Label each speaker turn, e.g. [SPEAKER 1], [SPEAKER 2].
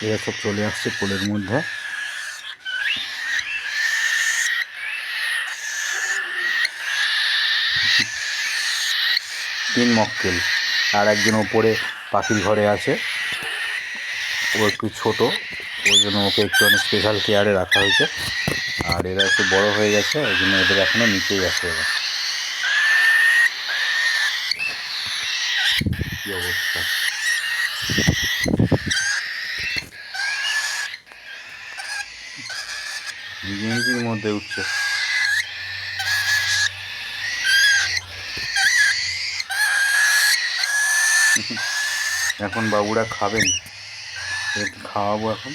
[SPEAKER 1] এরা সব চলে আসছে পোলের মধ্যে। তিন মক্কেল, আর একজন ওপরে পাখির ঘরে আছে, ও একটু ছোট, ওই জন্য ওকে একটু অনেক স্পেশাল কেয়ারে রাখা হয়েছে। আর এরা একটু বড় হয়ে গেছে, ওই জন্য এদের এখনও নিচেই আছে। এরা কী অবস্থা! নিজের মধ্যে উঠছে। এখন বাবুরা খাবেন, খাওয়াবো এখন।